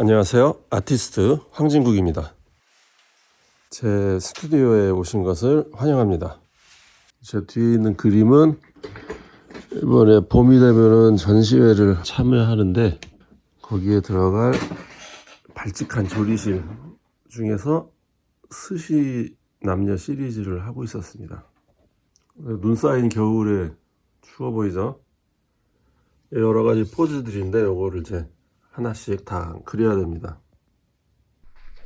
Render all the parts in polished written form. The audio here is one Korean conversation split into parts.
안녕하세요. 아티스트 황진국입니다. 제 스튜디오에 오신 것을 환영합니다. 제 뒤에 있는 그림은 이번에 봄이 되면은 전시회를 참여하는데 거기에 들어갈 발칙한 조리실 중에서 스시 남녀 시리즈를 하고 있었습니다. 눈 쌓인 겨울에 추워 보이죠? 여러 가지 포즈들인데 요거를 이제 하나씩 다 그려야 됩니다.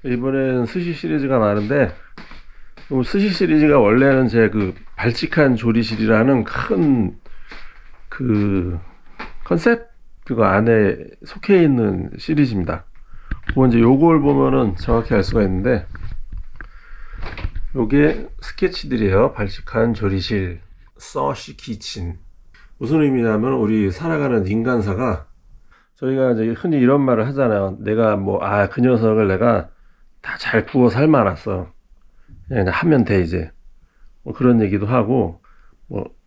이번엔 스시 시리즈가 많은데 스시 시리즈가 원래는 제 그 발칙한 조리실이라는 큰 그 컨셉 그거 안에 속해 있는 시리즈입니다. 그거 이제 요걸 보면은 정확히 알 수가 있는데 요게 스케치들이에요. 발칙한 조리실, 서시 키친. 무슨 의미냐면 우리 살아가는 인간사가 저희가 이제 흔히 이런 말을 하잖아요. 내가 그 녀석을 내가 다 잘 구워 삶아놨어. 그냥 하면 돼, 이제. 그런 얘기도 하고,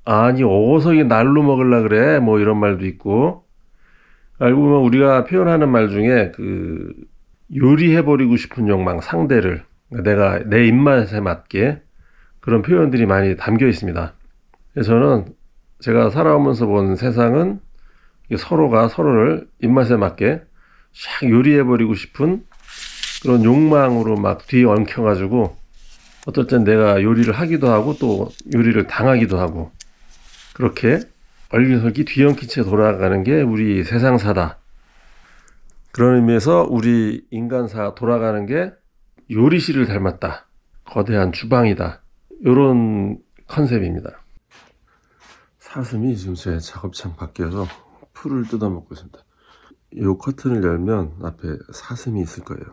아니, 어서 이게 날로 먹으려 그래. 이런 말도 있고. 알고 보면 우리가 표현하는 말 중에 요리해버리고 싶은 욕망, 상대를. 내가 내 입맛에 맞게 그런 표현들이 많이 담겨 있습니다. 그래서 저는 제가 살아오면서 본 세상은 서로가 서로를 입맛에 맞게 샥 요리해버리고 싶은 그런 욕망으로 막 뒤에 엉켜가지고 어떨 땐 내가 요리를 하기도 하고 또 요리를 당하기도 하고 그렇게 얼기설기 뒤엉킨 채 돌아가는 게 우리 세상사다. 그런 의미에서 우리 인간사 돌아가는 게 요리실을 닮았다. 거대한 주방이다. 이런 컨셉입니다. 사슴이 지금 제 작업장 밖에서 풀을 뜯어먹고 있습니다. 이 커튼을 열면 앞에 사슴이 있을 거예요.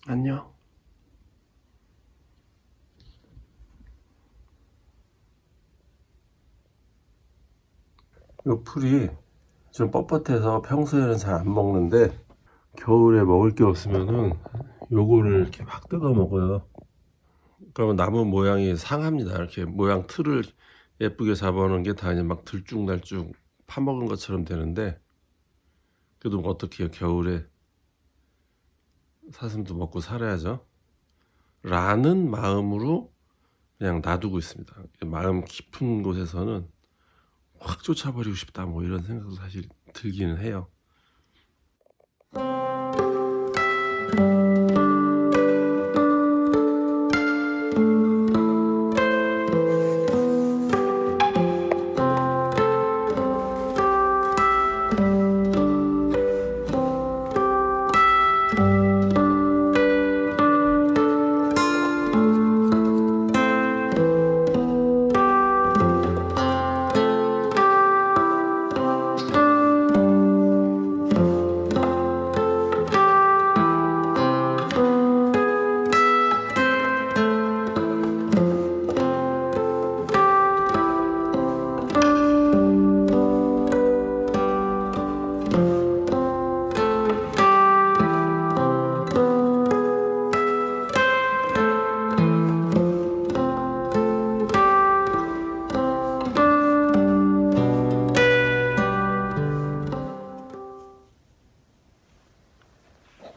안녕. 이 풀이 좀 뻣뻣해서 평소에는 잘 안 먹는데 겨울에 먹을 게 없으면은 요거를 이렇게 막 뜯어 먹어요. 그러면 나무 모양이 상합니다. 이렇게 모양 틀을 예쁘게 잡아놓은 게 다 그냥 막 들쭉날쭉 파먹은 것처럼 되는데 그래도 어떻게 해요? 겨울에 사슴도 먹고 살아야죠. 라는 마음으로 그냥 놔두고 있습니다. 마음 깊은 곳에서는 확 쫓아버리고 싶다 이런 생각도 사실 들기는 해요.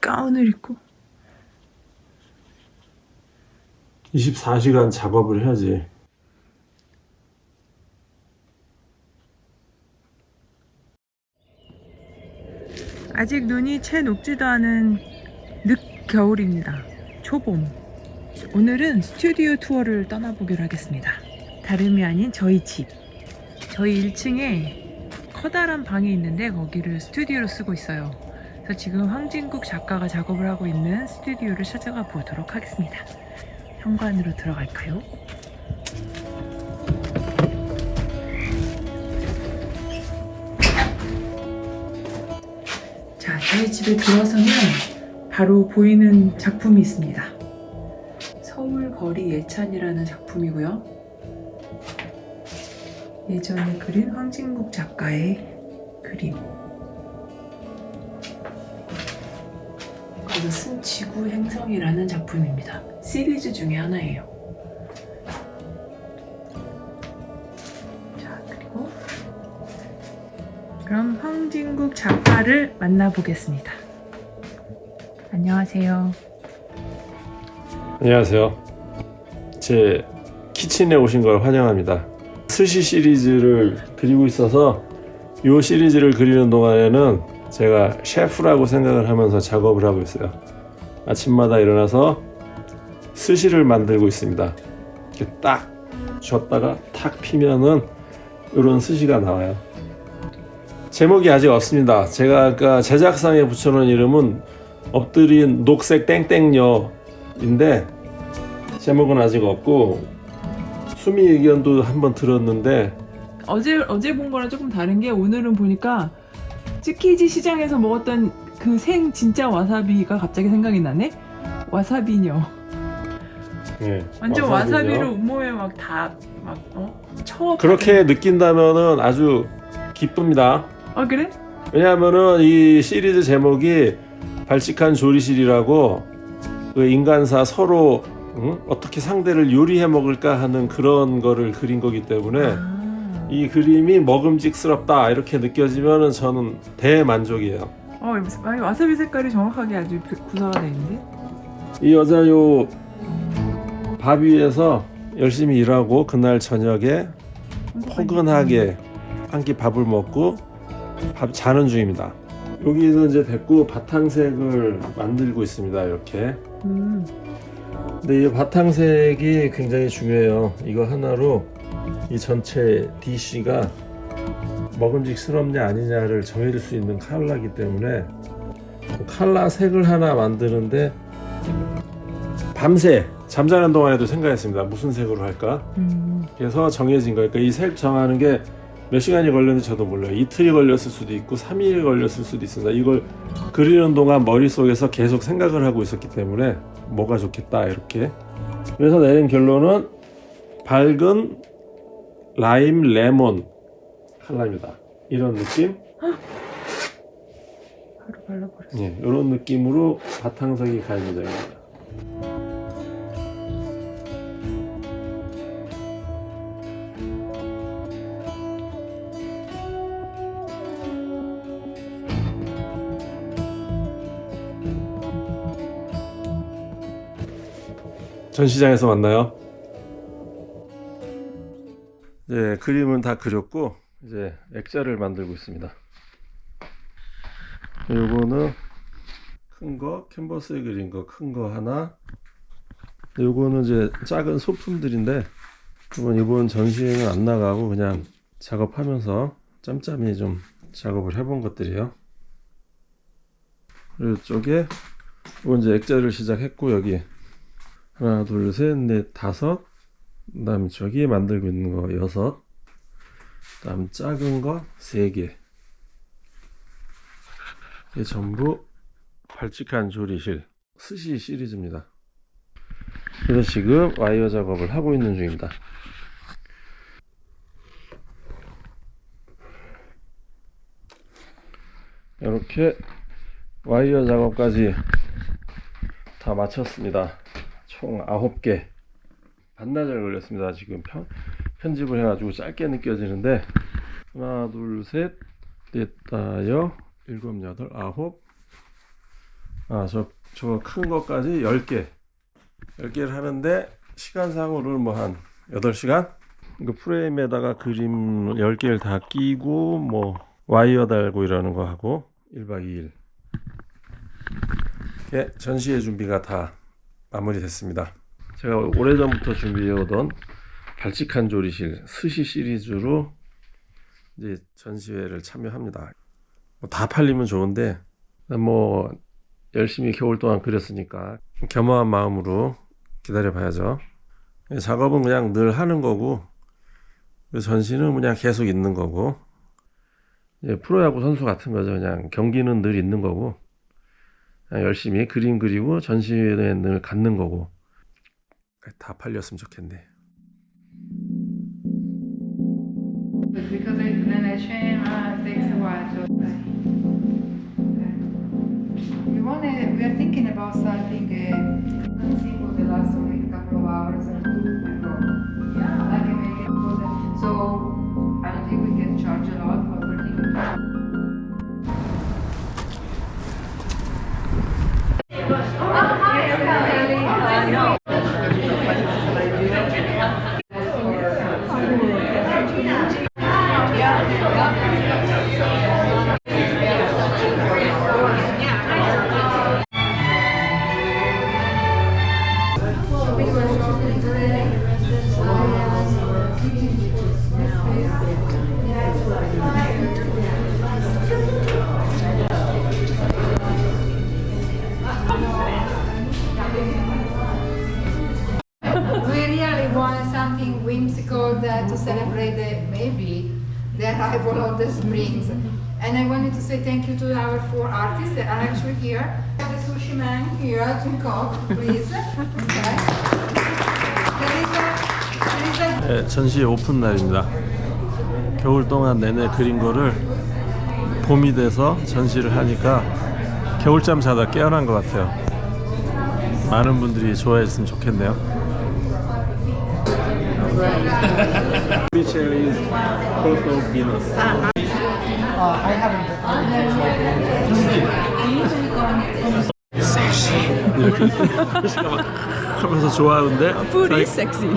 가운을 입고 24시간 작업을 해야지. 아직 눈이 채 녹지도 않은 늦겨울입니다. 초봄. 오늘은 스튜디오 투어를 떠나보기로 하겠습니다. 다름이 아닌 저희 집. 저희 1층에 커다란 방이 있는데 거기를 스튜디오로 쓰고 있어요. 그래서 지금 황진국 작가가 작업을 하고 있는 스튜디오를 찾아가 보도록 하겠습니다. 현관으로 들어갈까요? 자, 저희 집에 들어서면 바로 보이는 작품이 있습니다. 서울 거리 예찬이라는 작품이고요. 예전에 그린 황진국 작가의 그림. 그리고 쓴 지구 행성이라는 작품입니다. 시리즈 중에 하나예요. 자, 그리고 그럼 황진국 작가를 만나보겠습니다. 안녕하세요. 안녕하세요. 제 키친에 오신 걸 환영합니다. 스시 시리즈를 그리고 있어서 이 시리즈를 그리는 동안에는 제가 셰프라고 생각을 하면서 작업을 하고 있어요. 아침마다 일어나서 스시를 만들고 있습니다. 이렇게 딱 젓다가 탁 피면은 이런 스시가 나와요. 제목이 아직 없습니다. 제가 아까 제작상에 붙여놓은 이름은 엎드린 녹색 땡땡녀인데 제목은 아직 없고 수미 의견도 한번 들었는데 어제 본 거랑 조금 다른 게 오늘은 보니까 츠키지 시장에서 먹었던 그 생 진짜 와사비가 갑자기 생각이 나네. 와사비녀. 예, 완전 와사비요. 와사비로 온몸에 쳐. 그렇게 느낀다면은 아주 기쁩니다. 아 그래? 왜냐하면은 이 시리즈 제목이 발칙한 조리실이라고 그 인간사 서로 어떻게 상대를 요리해 먹을까 하는 그런 거를 그린 거기 때문에 이 그림이 먹음직스럽다 이렇게 느껴지면은 저는 대만족이에요. 와사비 색깔이 정확하게 아주 구사가 돼 있는데. 이 여자 요 밥 위에서 열심히 일하고 그날 저녁에 포근하게 한 끼 밥을 먹고 밥 자는 중입니다. 여기는 이제 됐고 바탕색을 만들고 있습니다. 이렇게. 근데 이 바탕색이 굉장히 중요해요. 이거 하나로 이 전체 DC가 먹음직스럽냐 아니냐를 정해줄 수 있는 컬러이기 때문에 컬러 색을 하나 만드는데 밤새 잠자는 동안에도 생각했습니다. 무슨 색으로 할까? 그래서 정해진 거예요. 그러니까 이 색 정하는 게 몇 시간이 걸렸는지 저도 몰라요. 이틀이 걸렸을 수도 있고 3일이 걸렸을 수도 있습니다. 이걸 그리는 동안 머릿속에서 계속 생각을 하고 있었기 때문에 뭐가 좋겠다 이렇게. 그래서 내린 결론은 밝은 라임 레몬 컬러입니다. 이런 느낌? 바로 발라버렸어. 예, 이런 느낌으로 바탕색이 갈 예정입니다. 전시장에서 만나요. 이제 그림은 다 그렸고 이제 액자를 만들고 있습니다. 요거는 큰 거, 캔버스에 그린 거 큰 거 하나. 요거는 이제 작은 소품들인데 이번 전시회는 안 나가고 그냥 작업하면서 짬짬이 좀 작업을 해본 것들이에요. 그리고 이쪽에 이건 이제 액자를 시작했고 여기 하나, 둘, 셋, 넷, 다섯. 그다음 저기 만들고 있는 거 여섯. 그다음 작은 거 세 개. 이게 전부 발칙한 조리실 스시 시리즈입니다. 그래서 지금 와이어 작업을 하고 있는 중입니다. 이렇게 와이어 작업까지 다 마쳤습니다. 총 9개. 반나절 걸렸습니다. 지금 편집을 해가지고 짧게 느껴지는데 하나, 둘, 셋, 넷, 다섯, 일곱, 여덟, 아홉. 저거 큰 것까지 10개. 10개를 하는데 시간상으로는 뭐 한 8시간? 그 프레임에다가 그림 10개를 다 끼고 뭐 와이어 달고 이러는 거 하고 1박 2일. 예, 전시회 준비가 다 마무리됐습니다. 제가 오래전부터 준비해오던 발칙한 조리실 스시 시리즈로 이제 전시회를 참여합니다. 다 팔리면 좋은데 뭐 열심히 겨울 동안 그렸으니까 겸허한 마음으로 기다려 봐야죠. 작업은 그냥 늘 하는 거고 전시는 그냥 계속 있는 거고 프로야구 선수 같은 거죠. 그냥 경기는 늘 있는 거고 그냥 열심히 그림 그리고 전시회는 늘 갖는 거고 다 팔렸으면 좋겠네. Because then I change, it takes a while. So we are thinking about starting a thing for the last only couple of hours and go. Yeah. Like a make it for the, so I don't think we can charge a lot, but we're thinking. arrival of the springs. And I wanted to say thank you to our 4 artists that are actually here. The sushi man here to cook, please. Okay. There is a 네, 전시 오픈 날입니다. 겨울 동안 내내 그린 거를 봄이 돼서 전시를 하니까 겨울잠 자다 깨어난 것 같아요. 많은 분들이 좋아했으면 좋겠네요. 이렇게 글씨가 막 하면서 좋아하는데 Food is sexy.